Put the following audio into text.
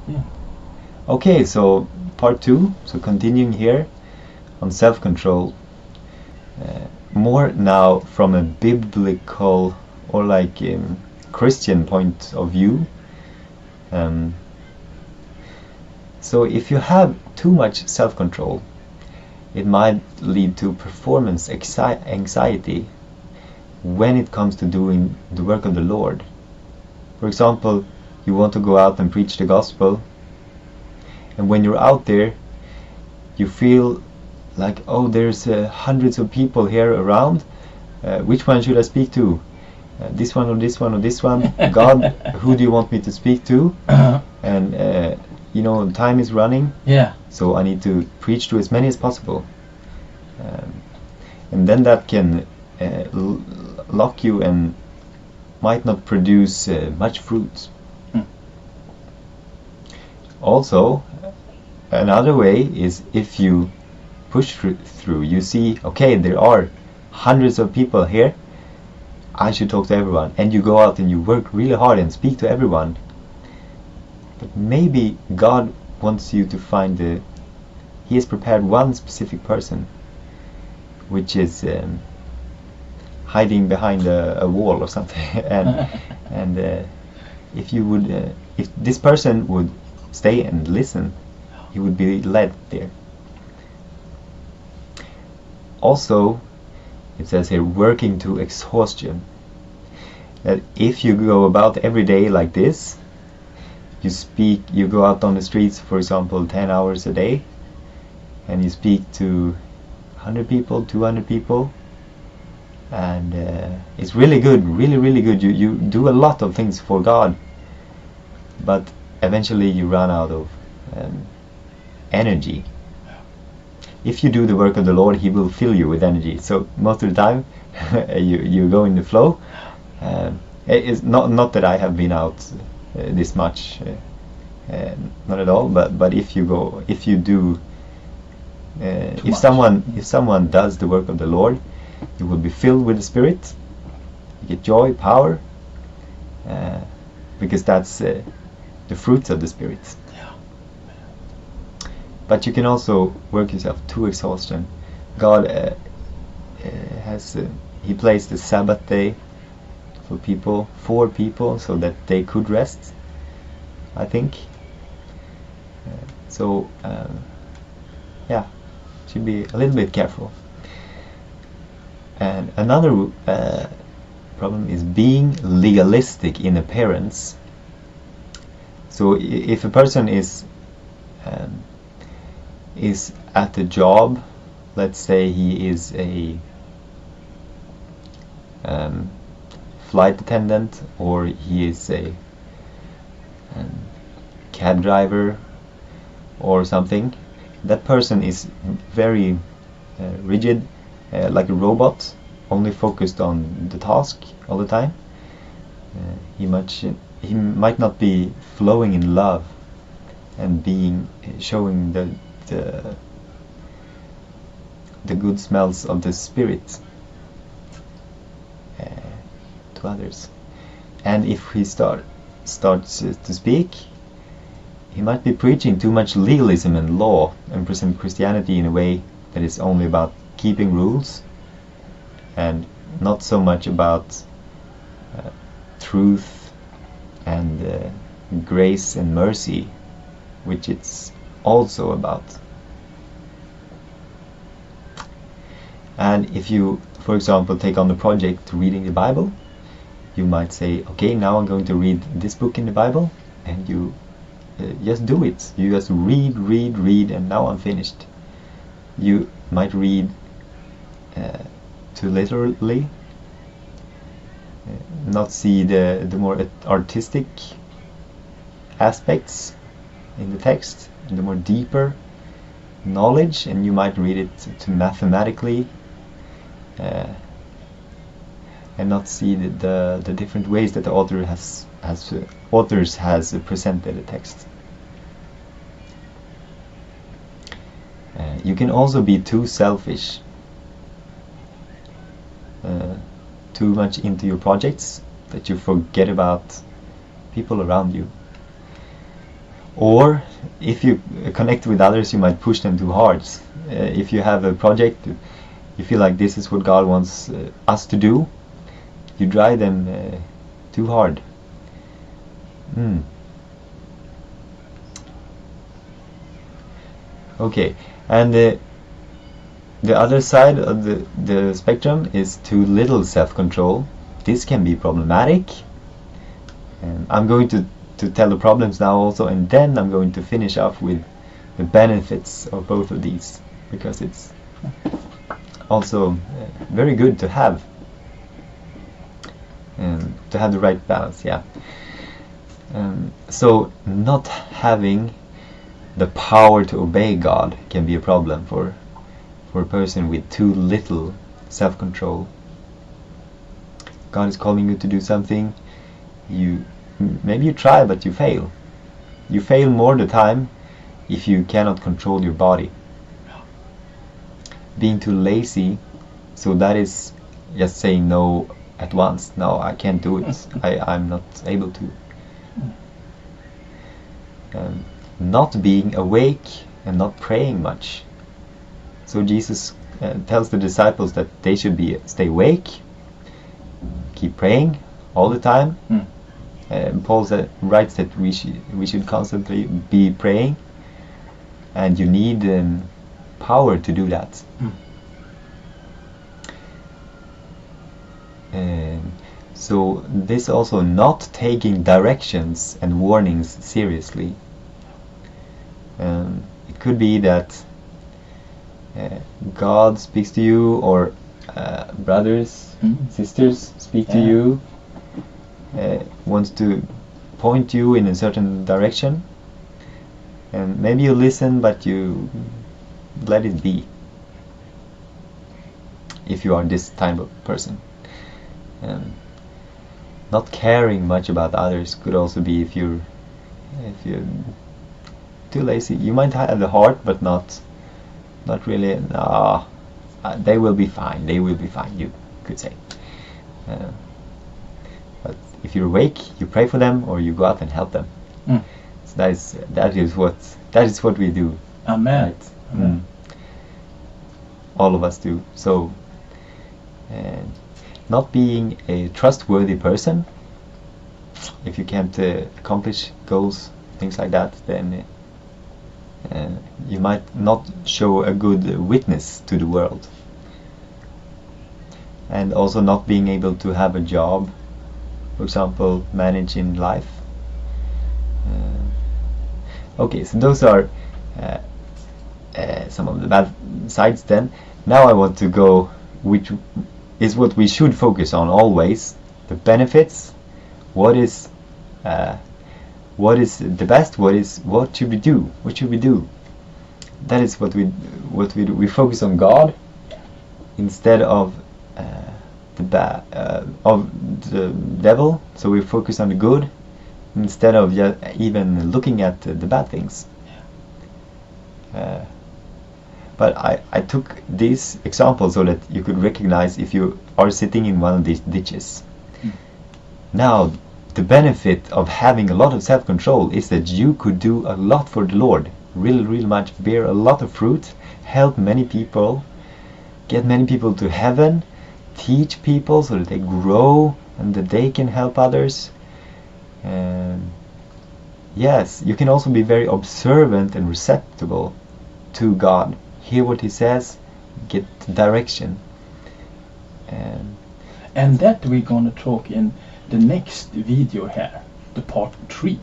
Yeah. Okay, so part 2, so continuing here on self-control, more now from a biblical or like Christian point of view. Um, so if you have too much self-control, it might lead to performance anxiety when it comes to doing the work of the Lord. For example, you want to go out and preach the gospel, and when you're out there, you feel like, oh, there's hundreds of people here around. Which one should I speak to? This one or this one or this one? God, who do you want me to speak to? And time is running, Yeah. so I need to preach to as many as possible. And then that can lock you and might not produce much fruit. Also, another way is if you push through, you see, okay, there are hundreds of people here, I should talk to everyone, and you go out and you work really hard and speak to everyone. But maybe God wants you to find He has prepared one specific person, which is hiding behind a wall or something, and if you would, if this person would stay and listen, he would be led there. Also, it says here, working to exhaustion. That if you go about every day like this, you go out on the streets, for example, 10 hours a day, and you speak to 100 people, 200 people, and it's really good, really good. You do a lot of things for God, but eventually you run out of energy. If you do the work of the Lord, He will fill you with energy. So most of the time, you go in the flow. It's not that I have been out this much, not at all. But if you do, if someone does the work of the Lord, you will be filled with the Spirit. You get joy, power, because that's the fruits of the Spirit. Yeah. But you can also work yourself to exhaustion. God He placed the Sabbath day for people, so that they could rest, I think. Yeah, should be a little bit careful. And another problem is being legalistic in appearance. So if a person is at a job, let's say he is a flight attendant, or he is a cab driver or something, that person is very rigid, like a robot, only focused on the task all the time. He might not be flowing in love and showing the good smells of the Spirit to others. And if he starts to speak, he might be preaching too much legalism and law, and present Christianity in a way that is only about keeping rules and not so much about truth and grace and mercy, which it's also about. And if you, for example, take on the project reading the Bible, you might say, okay, now I'm going to read this book in the Bible, and you just do it. You just read, and now I'm finished. You might read too literally, not see the more artistic aspects in the text, and the more deeper knowledge, and you might read it too mathematically, and not see the different ways that the author has presented the text. You can also be too selfish, too much into your projects, that you forget about people around you. Or if you connect with others, you might push them too hard. If you have a project, you feel like this is what God wants us to do, you drive them too hard. Okay, and the other side of the spectrum is too little self-control. This can be problematic. And I'm going to tell the problems now also, and then I'm going to finish off with the benefits of both of these, because it's also very good to have the right balance. So not having the power to obey God can be a problem for a person with too little self-control. God is calling you to do something, maybe you try, but you fail. You fail more the time if you cannot control your body. Being too lazy, so that is just saying no at once. No, I can't do it. I'm not able to. Not being awake and not praying much. So Jesus tells the disciples that they should stay awake, keep praying all the time. Paul writes that we should constantly be praying, and you need power to do that. So this also not taking directions and warnings seriously. It could be that God speaks to you, or brothers, sisters speak to you, wants to point you in a certain direction, and maybe you listen, but you let it be, if you are this type of person. Not caring much about others could also be if you're too lazy. You might have the heart, but not really. They will be fine. They will be fine, you could say. But if you're awake, you pray for them, or you go out and help them. So that is what we do. Amen. Right? Amen. All of us do. So, not being a trustworthy person, if you can't accomplish goals, things like that, then you might not show a good witness to the world. And also not being able to have a job, for example, managing life. Okay, so those are some of the bad sides. Then now I want to go, which is what we should focus on always, the benefits. What is the best? What should we do? What should we do? That is what we do. We focus on God instead of the devil. So we focus on the good instead of even looking at the bad things. But I took these examples so that you could recognize if you are sitting in one of these ditches. Now, the benefit of having a lot of self-control is that you could do a lot for the Lord. Really much. Bear a lot of fruit. Help many people. Get many people to heaven. Teach people so that they grow and that they can help others. Yes, you can also be very observant and receptive to God. Hear what He says. Get direction. And that we're gonna talk in the next video here, the part 3.